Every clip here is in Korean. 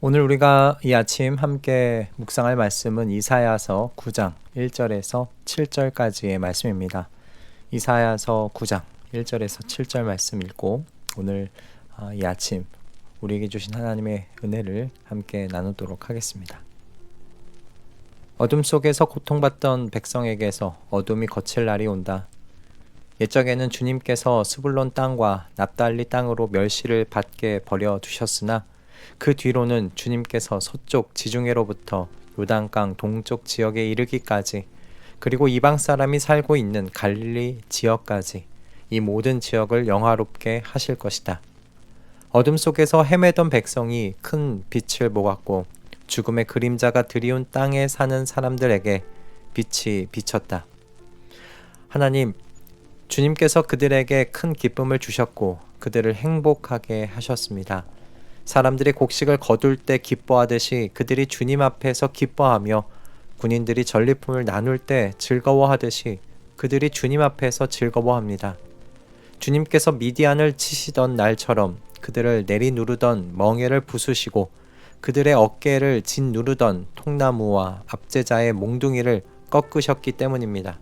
오늘 우리가 이 아침 함께 묵상할 말씀은 이사야서 9장 1절에서 7절까지의 말씀입니다. 이사야서 9장 1절에서 7절 말씀 읽고 오늘 이 아침 우리에게 주신 하나님의 은혜를 함께 나누도록 하겠습니다. 어둠 속에서 고통받던 백성에게서 어둠이 거칠 날이 온다. 옛적에는 주님께서 스불론 땅과 납달리 땅으로 멸시를 받게 버려두셨으나 그 뒤로는 주님께서 서쪽 지중해로부터 요단강 동쪽 지역에 이르기까지 그리고 이방 사람이 살고 있는 갈릴리 지역까지 이 모든 지역을 영화롭게 하실 것이다. 어둠 속에서 헤매던 백성이 큰 빛을 보았고 죽음의 그림자가 드리운 땅에 사는 사람들에게 빛이 비쳤다. 하나님, 주님께서 그들에게 큰 기쁨을 주셨고 그들을 행복하게 하셨습니다. 사람들이 곡식을 거둘 때 기뻐하듯이 그들이 주님 앞에서 기뻐하며 군인들이 전리품을 나눌 때 즐거워하듯이 그들이 주님 앞에서 즐거워합니다. 주님께서 미디안을 치시던 날처럼 그들을 내리누르던 멍에를 부수시고 그들의 어깨를 짓누르던 통나무와 압제자의 몽둥이를 꺾으셨기 때문입니다.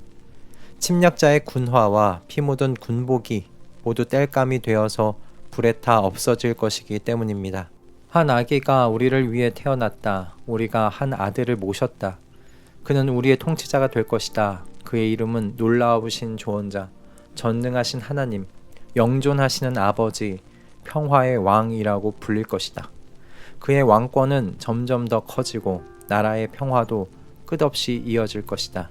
침략자의 군화와 피 묻은 군복이 모두 땔감이 되어서 불에 타 없어질 것이기 때문입니다. 한 아기가 우리를 위해 태어났다. 우리가 한 아들을 모셨다. 그는 우리의 통치자가 될 것이다. 그의 이름은 놀라우신 조언자, 전능하신 하나님, 영존하시는 아버지, 평화의 왕이라고 불릴 것이다. 그의 왕권은 점점 더 커지고 나라의 평화도 끝없이 이어질 것이다.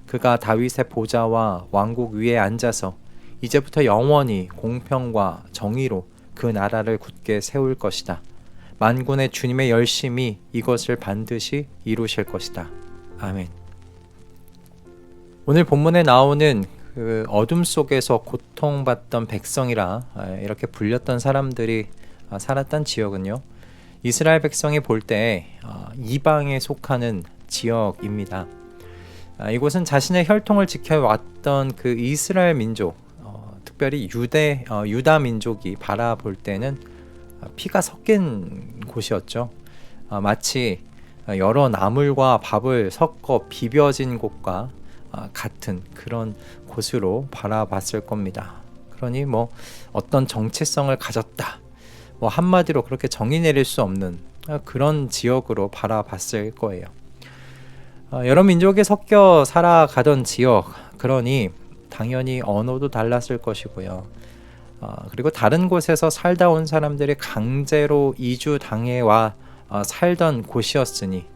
그가 다윗의 보좌와 왕국 위에 앉아서 이제부터 영원히 공평과 정의로 그 나라를 굳게 세울 것이다. 만군의 주님의 열심이 이것을 반드시 이루실 것이다. 아멘. 오늘 본문에 나오는 그 어둠 속에서 고통받던 백성이라 이렇게 불렸던 사람들이 살았던 지역은요, 이스라엘 백성이 볼 때 이방에 속하는 지역입니다. 이곳은 자신의 혈통을 지켜왔던 그 이스라엘 민족, 특별히 유다 민족이 바라볼 때는 피가 섞인 곳이었죠. 마치 여러 나물과 밥을 섞어 비벼진 곳과 같은 그런 곳으로 바라봤을 겁니다. 그러니 어떤 정체성을 가졌다, 한마디로 그렇게 정의 내릴 수 없는 그런 지역으로 바라봤을 거예요. 여러 민족이 섞여 살아가던 지역, 그러니 당연히 언어도 달랐을 것이고요. 그리고 다른 곳에서 살다 온 사람들이 강제로 이주당해와 살던 곳이었으니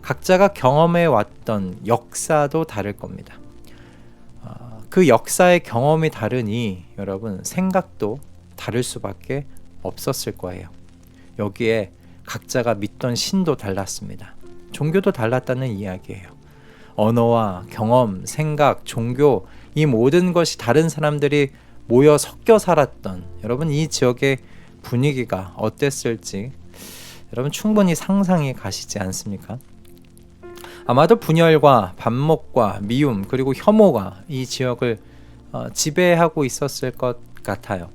각자가 경험해 왔던 역사도 다를 겁니다. 그 역사의 경험이 다르니 여러분 생각도 다를 수밖에 없었을 거예요. 여기에 각자가 믿던 신도 달랐습니다. 종교도 달랐다는 이야기예요. 언어와 경험, 생각, 종교, 이 모든 것이 다른 사람들이 모여 섞여 살았던 여러분 이 지역의 분위기가 어땠을지 여러분 충분히 상상이 가시지 않습니까? 아마도 분열과 반목과 미움 그리고 혐오가 이 지역을 지배하고 있었을 것 같아요.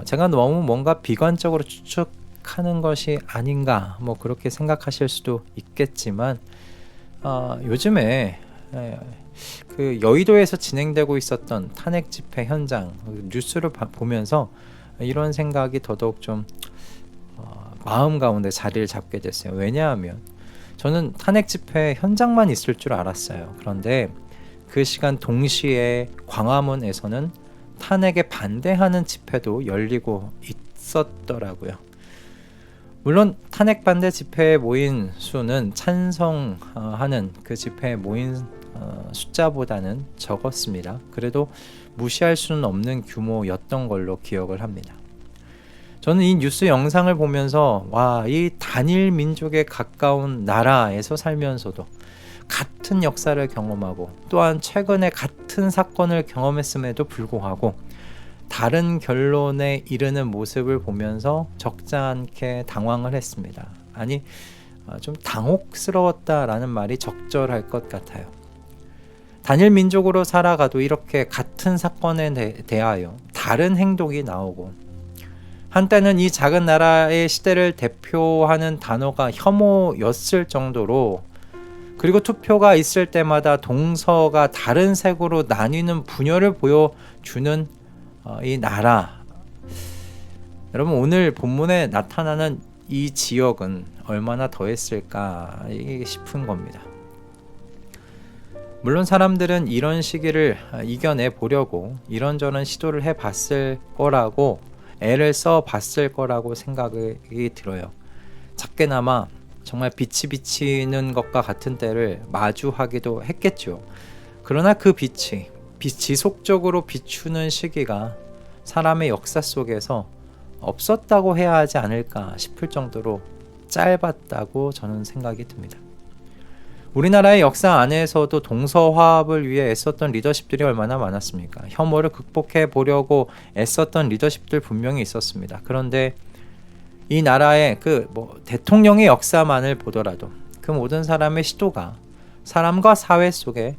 제가 너무 뭔가 비관적으로 추측하는 것이 아닌가 그렇게 생각하실 수도 있겠지만 요즘에 그 여의도에서 진행되고 있었던 탄핵 집회 현장 뉴스를 보면서 이런 생각이 더더욱 좀 마음 가운데 자리를 잡게 됐어요. 왜냐하면 저는 탄핵 집회 현장만 있을 줄 알았어요. 그런데 그 시간 동시에 광화문에서는 탄핵에 반대하는 집회도 열리고 있었더라고요. 물론 탄핵 반대 집회에 모인 수는 찬성하는 그 집회에 모인 숫자보다는 적었습니다. 그래도 무시할 수는 없는 규모였던 걸로 기억을 합니다. 저는 이 뉴스 영상을 보면서 이 단일 민족에 가까운 나라에서 살면서도 같은 역사를 경험하고 또한 최근에 같은 사건을 경험했음에도 불구하고 다른 결론에 이르는 모습을 보면서 적잖게 당황을 했습니다. 아니, 좀 당혹스러웠다라는 말이 적절할 것 같아요. 단일 민족으로 살아가도 이렇게 같은 사건에 대하여 다른 행동이 나오고 한때는 이 작은 나라의 시대를 대표하는 단어가 혐오였을 정도로, 그리고 투표가 있을 때마다 동서가 다른 색으로 나뉘는 분열을 보여주는 이 나라. 여러분, 오늘 본문에 나타나는 이 지역은 얼마나 더했을까 싶은 겁니다. 물론 사람들은 이런 시기를 이겨내 보려고 이런저런 시도를 해봤을 거라고, 애를 써봤을 거라고 생각이 들어요. 작게나마 정말 빛이 비치는 것과 같은 때를 마주하기도 했겠죠. 그러나 그 빛이 지속적으로 비추는 시기가 사람의 역사 속에서 없었다고 해야 하지 않을까 싶을 정도로 짧았다고 저는 생각이 듭니다. 우리나라의 역사 안에서도 동서화합을 위해 애썼던 리더십들이 얼마나 많았습니까? 혐오를 극복해 보려고 애썼던 리더십들 분명히 있었습니다. 그런데 이 나라의 대통령의 역사만을 보더라도 그 모든 사람의 시도가 사람과 사회 속에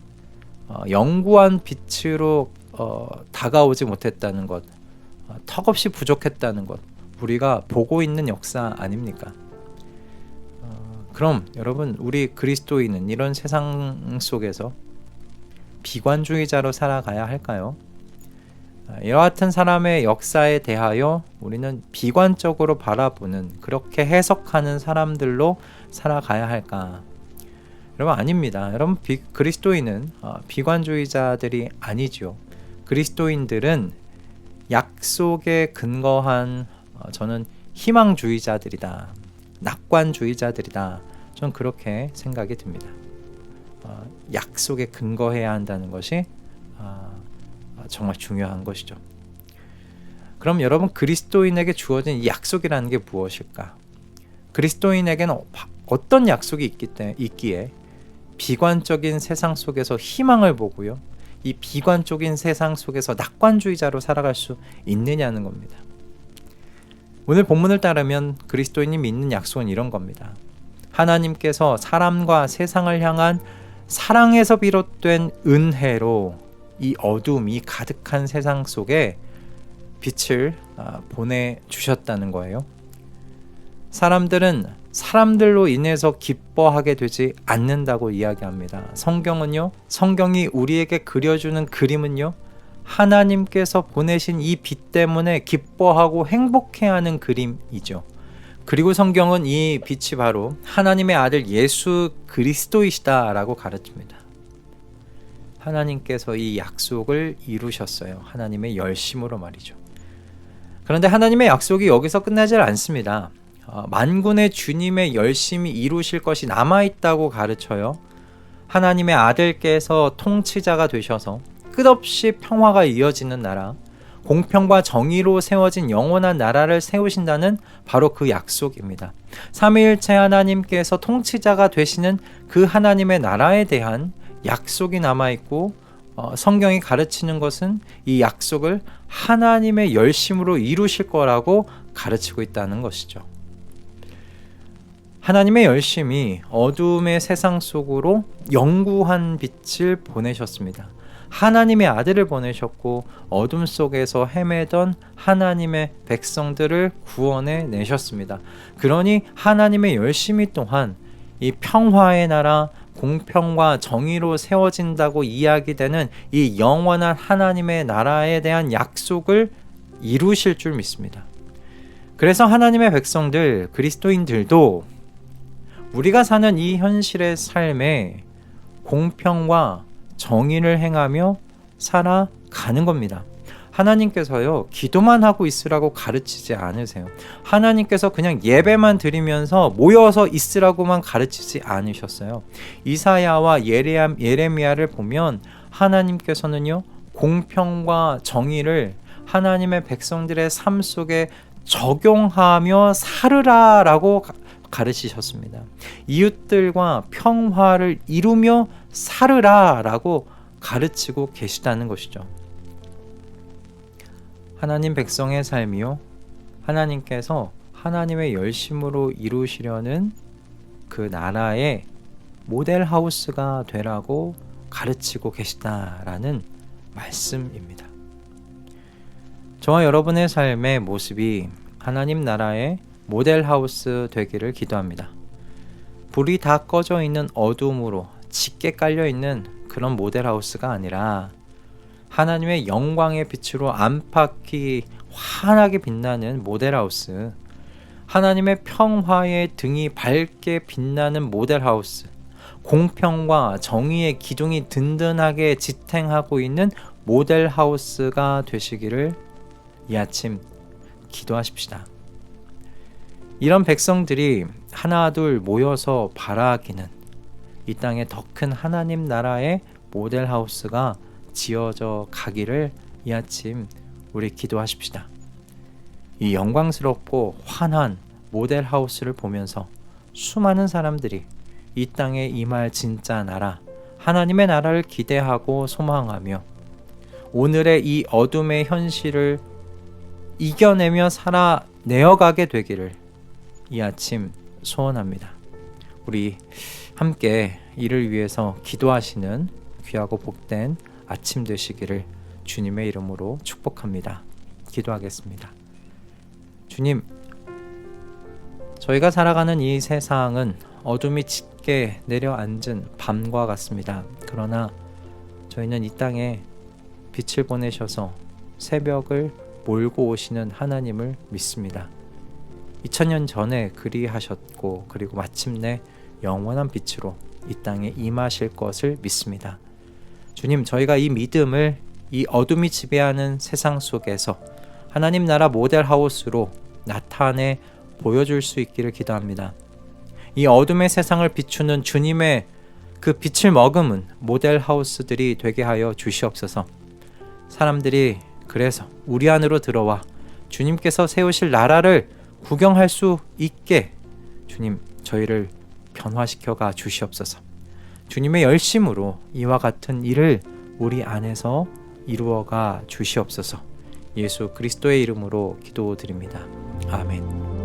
영구한 빛으로 다가오지 못했다는 것, 턱없이 부족했다는 것, 우리가 보고 있는 역사 아닙니까? 그럼 여러분, 우리 그리스도인은 이런 세상 속에서 비관주의자로 살아가야 할까요? 이와 같은 사람의 역사에 대하여 우리는 비관적으로 바라보는, 그렇게 해석하는 사람들로 살아가야 할까? 여러분, 아닙니다. 여러분, 그리스도인은 비관주의자들이 아니죠. 그리스도인들은 약속에 근거한 저는 희망주의자들이다, 낙관주의자들이다, 전 그렇게 생각이 듭니다. 약속에 근거해야 한다는 것이 정말 중요한 것이죠. 그럼 여러분, 그리스도인에게 주어진 이 약속이라는 게 무엇일까? 그리스도인에게는 어떤 약속이 있기에 비관적인 세상 속에서 희망을 보고요, 이 비관적인 세상 속에서 낙관주의자로 살아갈 수 있느냐는 겁니다. 오늘 본문을 따르면 그리스도인이 믿는 약속은 이런 겁니다. 하나님께서 사람과 세상을 향한 사랑에서 비롯된 은혜로 이 어둠이 가득한 세상 속에 빛을 보내주셨다는 거예요. 사람들은 사람들로 인해서 기뻐하게 되지 않는다고 이야기합니다. 성경이 우리에게 그려주는 그림은요, 하나님께서 보내신 이 빛 때문에 기뻐하고 행복해하는 그림이죠. 그리고 성경은 이 빛이 바로 하나님의 아들 예수 그리스도이시다라고 가르칩니다. 하나님께서 이 약속을 이루셨어요. 하나님의 열심으로 말이죠. 그런데 하나님의 약속이 여기서 끝나지 않습니다. 만군의 주님의 열심히 이루실 것이 남아있다고 가르쳐요. 하나님의 아들께서 통치자가 되셔서 끝없이 평화가 이어지는 나라, 공평과 정의로 세워진 영원한 나라를 세우신다는 바로 그 약속입니다. 삼위일체 하나님께서 통치자가 되시는 그 하나님의 나라에 대한 약속이 남아있고, 성경이 가르치는 것은 이 약속을 하나님의 열심으로 이루실 거라고 가르치고 있다는 것이죠. 하나님의 열심이 어둠의 세상 속으로 영구한 빛을 보내셨습니다. 하나님의 아들을 보내셨고 어둠 속에서 헤매던 하나님의 백성들을 구원해 내셨습니다. 그러니 하나님의 열심이 또한 이 평화의 나라, 공평과 정의로 세워진다고 이야기되는 이 영원한 하나님의 나라에 대한 약속을 이루실 줄 믿습니다. 그래서 하나님의 백성들, 그리스도인들도 우리가 사는 이 현실의 삶에 공평과 정의를 행하며 살아가는 겁니다. 하나님께서요, 기도만 하고 있으라고 가르치지 않으세요. 하나님께서 그냥 예배만 드리면서 모여서 있으라고만 가르치지 않으셨어요. 이사야와 예레미야를 보면 하나님께서는요, 공평과 정의를 하나님의 백성들의 삶 속에 적용하며 살으라라고 가르치셨습니다. 이웃들과 평화를 이루며 살으라라고 가르치고 계시다는 것이죠. 하나님 백성의 삶이요, 하나님께서 하나님의 열심으로 이루시려는 그 나라의 모델하우스가 되라고 가르치고 계시다라는 말씀입니다. 저와 여러분의 삶의 모습이 하나님 나라의 모델하우스 되기를 기도합니다. 불이 다 꺼져 있는 어둠으로 짙게 깔려있는 그런 모델하우스가 아니라 하나님의 영광의 빛으로 안팎이 환하게 빛나는 모델하우스, 하나님의 평화의 등이 밝게 빛나는 모델하우스, 공평과 정의의 기둥이 든든하게 지탱하고 있는 모델하우스가 되시기를 이 아침 기도하십시다. 이런 백성들이 하나둘 모여서 바라기는 이 땅에 더 큰 하나님 나라의 모델하우스가 지어져 가기를 이 아침 우리 기도하십시다. 이 영광스럽고 환한 모델하우스를 보면서 수많은 사람들이 이 땅에 임할 진짜 나라, 하나님의 나라를 기대하고 소망하며 오늘의 이 어둠의 현실을 이겨내며 살아내어가게 되기를 이 아침 소원합니다. 우리 함께 이를 위해서 기도하시는 귀하고 복된 아침 되시기를 주님의 이름으로 축복합니다. 기도하겠습니다. 주님, 저희가 살아가는 이 세상은 어둠이 짙게 내려앉은 밤과 같습니다. 그러나 저희는 이 땅에 빛을 보내셔서 새벽을 몰고 오시는 하나님을 믿습니다. 2000년 전에 그리하셨고 그리고 마침내 영원한 빛으로 이 땅에 임하실 것을 믿습니다. 주님, 저희가 이 믿음을 이 어둠이 지배하는 세상 속에서 하나님 나라 모델하우스로 나타내 보여줄 수 있기를 기도합니다. 이 어둠의 세상을 비추는 주님의 그 빛을 머금은 모델하우스들이 되게 하여 주시옵소서. 사람들이 그래서 우리 안으로 들어와 주님께서 세우실 나라를 구경할 수 있게 주님, 저희를 변화시켜 가 주시옵소서. 주님의 열심으로 이와 같은 일을 우리 안에서 이루어가 주시옵소서. 예수 그리스도의 이름으로 기도드립니다. 아멘.